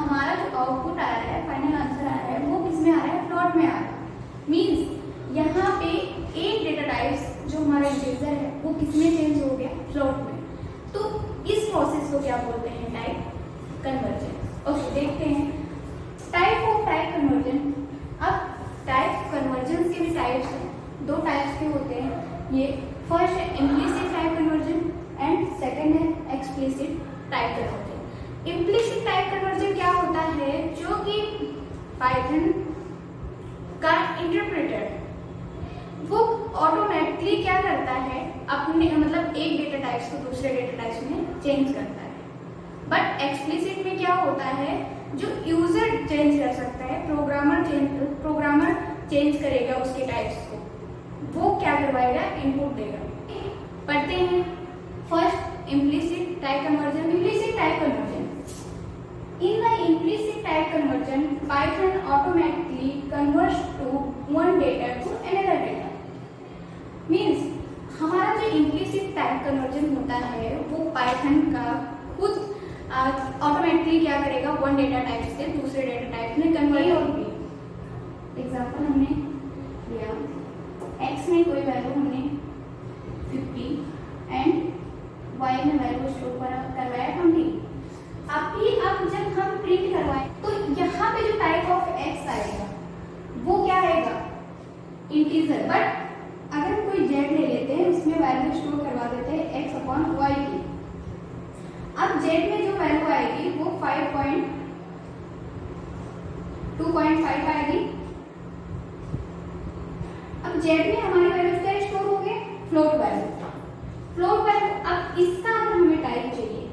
हमारा जो आउटपुट आ रहा है, फाइनल आंसर आ रहा है, वो किस में आ रहा है? फ्लोट में आ रहा है। मीन्स यहाँ पे एक डेटा टाइप्स जो हमारा इंटीजर है वो किस में चेंज हो गया? फ्लोट में। तो इस प्रोसेस को क्या बोलते हैं? Type conversion. ओके, देखते हैं टाइप ऑफ टाइप कन्वर्जन। अब टाइप कन्वर्जन के भी टाइप्स हैं, दो टाइप्स के होते हैं। ये फर्स्ट है implicit type conversion and second है explicit type conversion. Implicit type conversion क्या होता है? जो कि पाइथन का इंटरप्रेटर वो ऑटोमेटिकली क्या करता है? अपने मतलब एक डेटा टाइप्स को दूसरे डेटा टाइप्स में चेंज करता है। बट एक्सप्लिसिट में क्या होता है? जो यूजर चेंज कर सकता है, प्रोग्रामर चेंज करेगा उसके टाइप्स को, वो क्या करवाएगा? इनपुट देगा। पढ़ते हैं first implicit type conversion. Implicit type conversion, in the implicit type conversion Python automatically converts to one data to another data। means हमारा जो implicit type conversion होता है वो Python का खुद ऑटोमेटिकली क्या करेगा? वन डेटा टाइप से दूसरे डेटा टाइप में कन्वर्ट होगी। एग्जाम्पल हमने लिया, x में कोई वैल्यू हमने 50 एंड y में वैल्यू स्टोर करवाया 20। अब जब हम प्रिंट करवाएं तो यहाँ पे जो टाइप ऑफ x आएगा वो क्या आएगा? इंटीजर। बट अगर हम कोई z ले लेते हैं, उसमें वैल्यू स्टोर करवा देते हैं x अपॉन y की। अब z में जो वैल्यू आएगी वो 2.5 आएगी। अब z में हमारी वैल्यू क्या स्टोर हो गए? Float value. Float value. अब इसका अगर हमें टाइप चाहिए,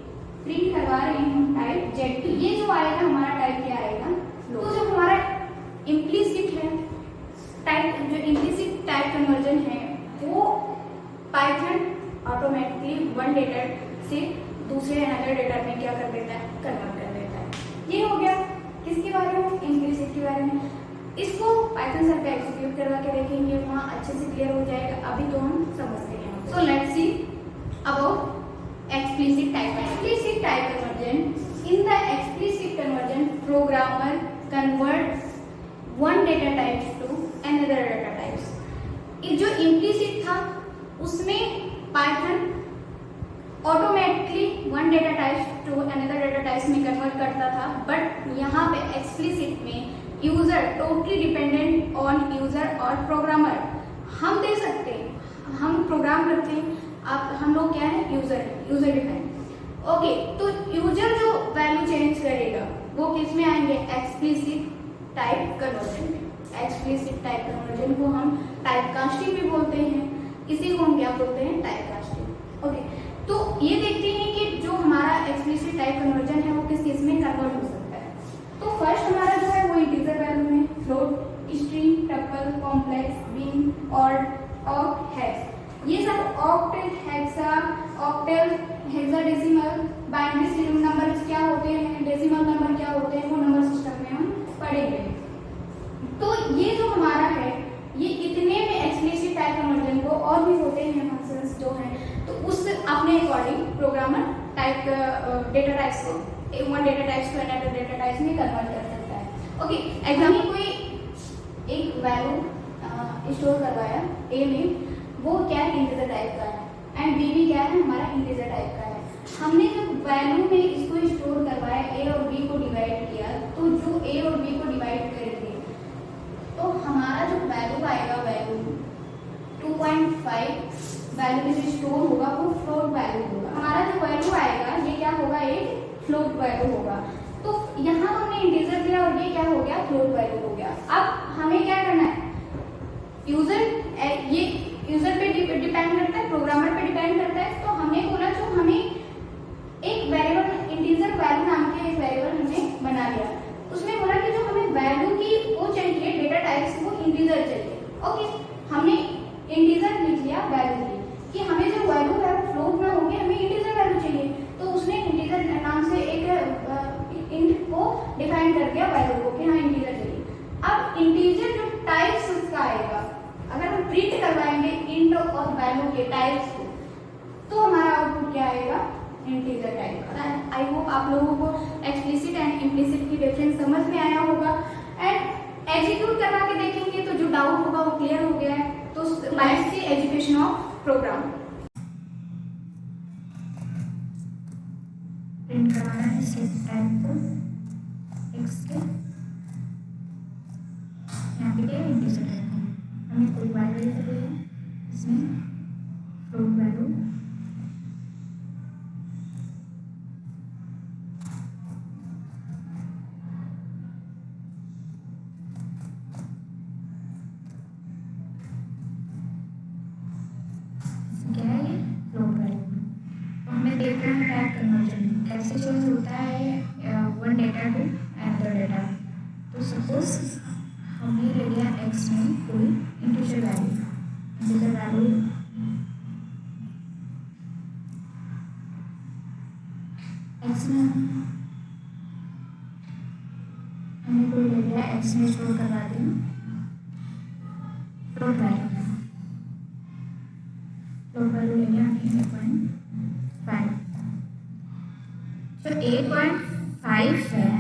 प्रिंट करवा रहे हैं हम टाइप z, ये जो आएगा हमारा टाइप क्या आएगा? तो जो हमारा इम्प्लिसिट है टाइप, जो इम्प्लिसिट टाइप कन्वर्जन है वो पाइथन ऑटोमेटिकली वन डेटा से दूसरे अनदर डेटा में क्या कर देता है? कन्वर्ट कर देता है। ये हो गया किसके बारे में? इम्प्लिसिट के बारे में। इसको पाइथन सर पे एग्जीक्यूट करवा के देखेंगे, वहाँ अच्छे से क्लियर हो जाएगा। अभी तो हम समझते हैं। So let's see about explicit type conversion. In the explicit conversion, programmer converts one data types to another data types. जो implicit था उसमें Python automatically one data types to another data types में convert करता था। But यहाँ पे explicit में user totally dependent on user और programmer। हम दे सकते हैं, हम प्रोग्राम करते हैं, हम लोग क्या है? User define. ओके, तो यूजर जो वैल्यू चेंज करेगा वो किस में आएंगे? एक्सप्लिसिट टाइप कन्वर्जन में। एक्सप्लिसिट टाइप कन्वर्जन को हम टाइप कास्टिंग भी बोलते हैं, इसी को हम क्या बोलते हैं? Type casting. ओके, तो ये देखते हैं कि जो हमारा एक्सप्लिसिट टाइप कन्वर्जन है वो किस किस में कन्वर्ट हो सकता है। तो फर्स्ट हमारा जो है वो इंटीजर वैल्यू में, फ्लोट, स्ट्रिंग, टपल, कॉम्प्लेक्स, बिन और ऑक्ट, हेक्स। ये सब octal, hexa, octal, hexadecimal, binary serial number क्या होते हैं, डेसिमल नंबर क्या होते हैं, वो नंबर सिस्टम में हम पढ़ेंगे। तो ये जो हमारा है ये इतने में एक्सप्लिसिट टाइप कन्वर्जन को, और भी होते हैं फंक्शंस जो हैं, तो उस अपने according programmer type data types को वन डेटा टाइप्स को अनदर डेटा टाइप्स में कन्वर्ट कर सकता है। ओके, एग्जाम्पल कोई एक वैल्यू स्टोर करवाया ए में, वो क्या है? इंटीजर टाइप का है, एंड बी भी क्या है? हमारा इंटीजर टाइप का है। हमने जब वैल्यू में इसको स्टोर करवाया, ए और बी को डिवाइड किया, तो जो ए और बी को डिवाइड करेंगे तो हमारा जो वैल्यू आएगा, वैल्यू 2.5 वैल्यू में जो स्टोर होगा वो फ्लोट वैल्यू होगा। हमारा जो वैल्यू आएगा ये क्या होगा? एक फ्लोट वैल्यू होगा। तो यहाँ हमने इंटीजर दिया और ये क्या हो गया? फ्लोट वैल्यू हो गया। अब हमें क्या करना है? ये यूजर पे डिपेंड करता है, प्रोग्रामर पे डिपेंड करता है। तो हमने बोला जो हमें एक वेरिएबल इंटीजर वैल्यू नाम के एक वेरिएबल हमने बना लिया, उसमें बोला कि जो हमें वैल्यू की वो चाहिए डेटा टाइप्स, वो इंटीजर चाहिए। ओके, हमने इंटीजर लिख लिया वैल्यू की, कि हमें जो वैल्यू है वो फ्लोट ना होगी, हमें इंटीजर वैल्यू चाहिए। तो उसने इंटीजर नाम से एक इंट को डिफाइन कर दिया वैल्यू को कि हाँ इंटीजर चाहिए। अब इंटीजर जो टाइप्स उसका आएगा, अगर हम प्रिंट करवाएंगे इंट और वैल्यू के टाइप्स को, तो हमारा आउटपुट क्या आएगा? इंटीजर टाइप का। आई होप आप लोगों को एक्सप्लिसिट एंड इम्प्लिसिट की समझ में आया होगा। एंड एग्जीक्यूट करवा के देखेंगे तो जो डाउट होगा वो क्लियर हो गया है। तो ISC education of program print करवाना है स्टेप टाइप को एक्स के, यहाँ पे क्या इंटीजर टाइप है, हमें कोई वैल्यू दे दी है, इसमें फ्लोट वैल्यू क्या है, ये फ्लोट वैल्यू। तो हमें देखना है टाइप कन्वर्जन कैसे चेंज होता है one data to another data. तो सपोज हमने ले लिया एक्स में कोई इंटीजर वैल्यू एक्स में हमने कोई ले लिया एक्स में स्टोर करवा दिया फ्लोट वैल्यू ले लिया हमने 8.5। तो 8.5 है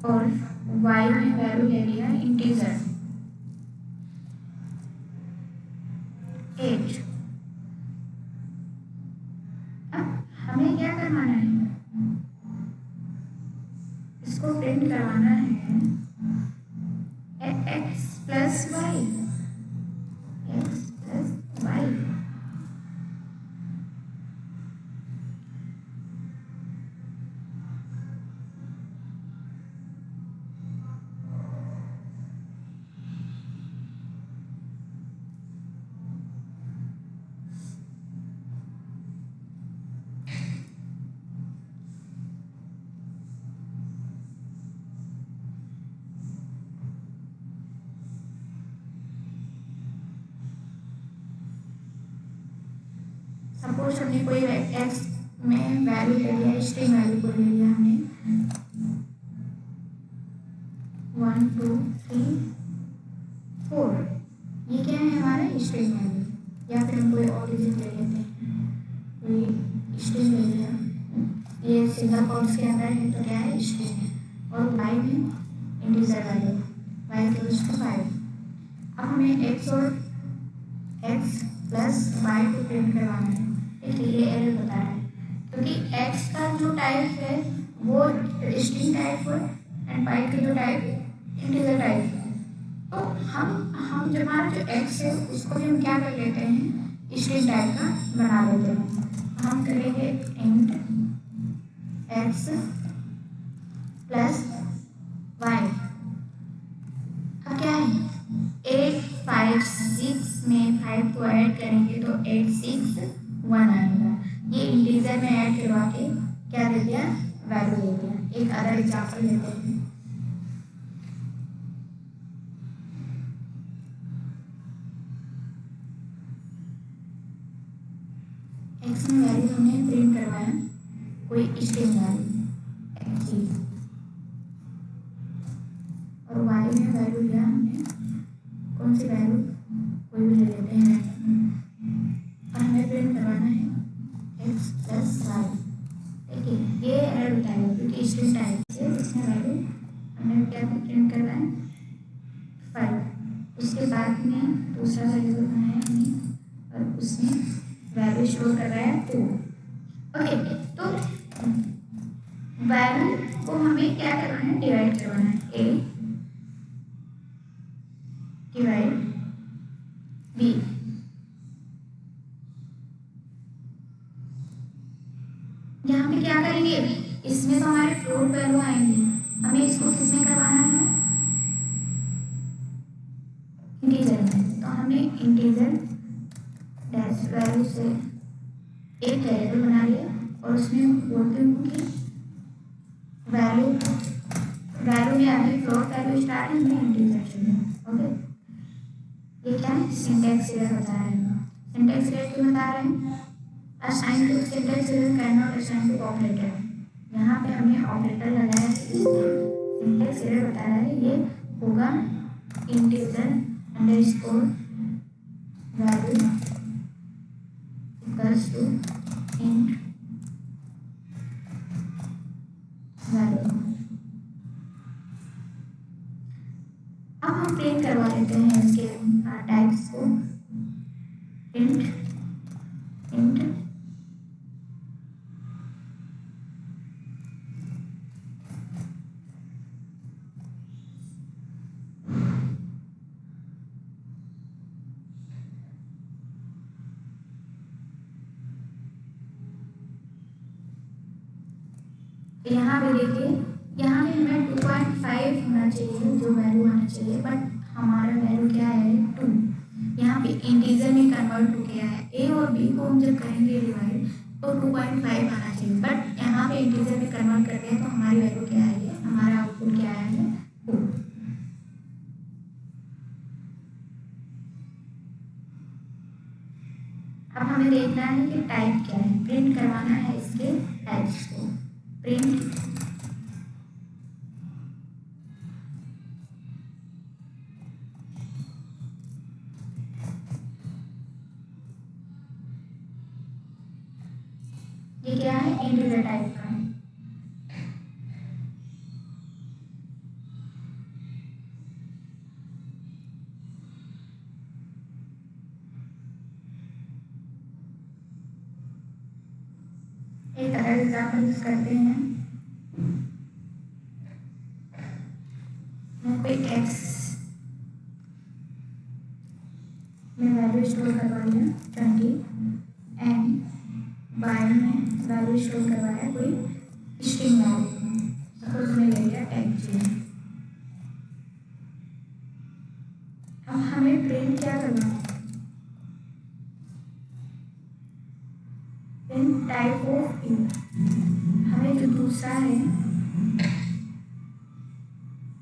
और y में वैल्यू ले लिया इंटीजर 8। अब हमें क्या करवाना है, इसको प्रिंट करवाना है x plus y, x plus y. Suppose हमने कोई एक्स में वैल्यू ले लिया, स्ट्रिंग वैल्यू को ले लिया हमने 1 2 3 4। ये क्या है हमारा स्ट्रिंग वैल्यू, या फिर हम कोई और डिजिट ले लेते हैं, कोई स्ट्रिंग ले लिया, ये सिंगल कोट्स के अंदर है तो क्या है स्ट्रिंग है। और वाई में integer value y equals to 5। अब हमें x और x प्लस वाई को प्रिंट करवाना है, इसलिए ये एरर बता रहा है क्योंकि x का जो टाइप है वो स्ट्रिंग टाइप है एंड y का जो टाइप इंटीजर टाइप है। तो हम जब हमारा जो x है उसको भी हम क्या कर लेते हैं, स्ट्रिंग टाइप का बना लेते हैं। हम करेंगे इंट x प्लस वाई। अब क्या है 8 5 6 में 5 को ऐड करेंगे तो 8 6 1 आएगा। ये इंटीजर में ऐड करवा के क्या दे दिया, वैल्यू दे दिया। एक अदर एग्जांपल लेते हैं, एक्स में वैल्यू हमने प्रिंट करवाया कोई स्ट्रिंग वैल्यू एक्स और वाई में वैल्यू लिया हमने कौन सी वैल्यू, कोई भी ले लेते हैं और हमें प्रिंट करवाना है x प्लस वाई। देखिए ये एरर बताएगा क्योंकि स्ट्रिंग टाइप से इसमें वैल्यू हमने क्या प्रिंट करना है 5। उसके बाद में दूसरा वैल्यू बनाया हमने और उसमें वैल्यू स्टोर कर रहा है 2। ओके, तो वैल्यू को हमें क्या करवाना है, डिवाइड करवाना है, a डिवाइड b। यहाँ पे क्या करेंगे, इसमें तो हमारे फ्लोट वैल्यू आएंगी, हमें इसको किसमें करवाना है, इंटीजर में। तो हमने इंटीजर डैश वैल्यू से एक वेरिएबल बना लिया और उसमें बोलते हूँ कि वैल्यू में अभी फ्लोट वैल्यू स्टार्ट है, हमें इंटीजर चाहिए। ओके, ये क्या है, सिंटैक्स एरर बता रहे हैं। सिंटैक्स एरर क्यों बता रहे हैं, assign to syntax error can not assign to operator. यहाँ पे हमने ऑपरेटर लगाया है, सिंटैक्स एरर बता रहा है, ये होगा integer underscore value equals to int value. तो यहाँ पे देखिए, यहाँ पे हमें 2.5 होना चाहिए, जो वैल्यू आना चाहिए, बट हमारा वैल्यू क्या है 2। यहाँ पे इंटीजर में कन्वर्ट हो गया है। ए और बी को हम जब करेंगे डिवाइड तो 2.5 आना चाहिए, बट यहाँ पे इंटीजर में कन्वर्ट कर दिया तो हमारी वैल्यू क्या आई है, हमारा आउटपुट क्या आया है 2। अब हमें देखना है कि टाइप क्या है, प्रिंट करवाना है इसके टाइप्स को। प्रिंट ये क्या है, इंटीजर टाइप का है। एक अलग एग्जाम्पल यूज करते हैं। मैं कोई एक्स में वैल्यू स्टोर करवा लिया 20 एंड वाई में वैल्यू स्टोर करवाया कोई स्ट्रिंग वैल्यू, सपोज मैं ले लिया टेक्स्ट। अब हमें प्रिंट क्या करना है, प्रिंट टाइप ऑफ इन। हमें जो दूसरा है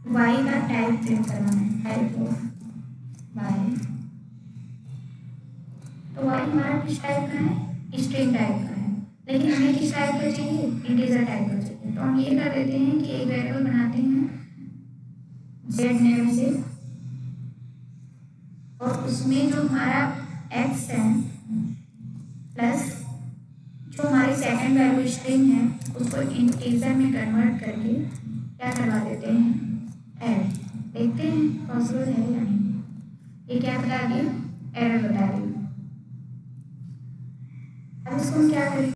वाई का टाइप प्रिंट करना है, टाइप ऑफ वाई। तो वाई हमारा किस टाइप का है, स्ट्रिंग टाइप का है, लेकिन हमें किस टाइप का चाहिए, इंटीजर टाइप का चाहिए। तो हम ये कर देते हैं कि एक वेरिएबल बनाते हैं जेड नेम से, और उसमें जो हमारा एक्स है प्लस जो हमारी सेकंड वैल्यू स्ट्रिंग है उसको इंटीजर में कन्वर्ट करके क्या करवा देते हैं, ऐड। देखते हैं पॉसिबल है या नहीं। ये क्या बता दिया, एरर बता दिया। अब इसको हम क्या करें,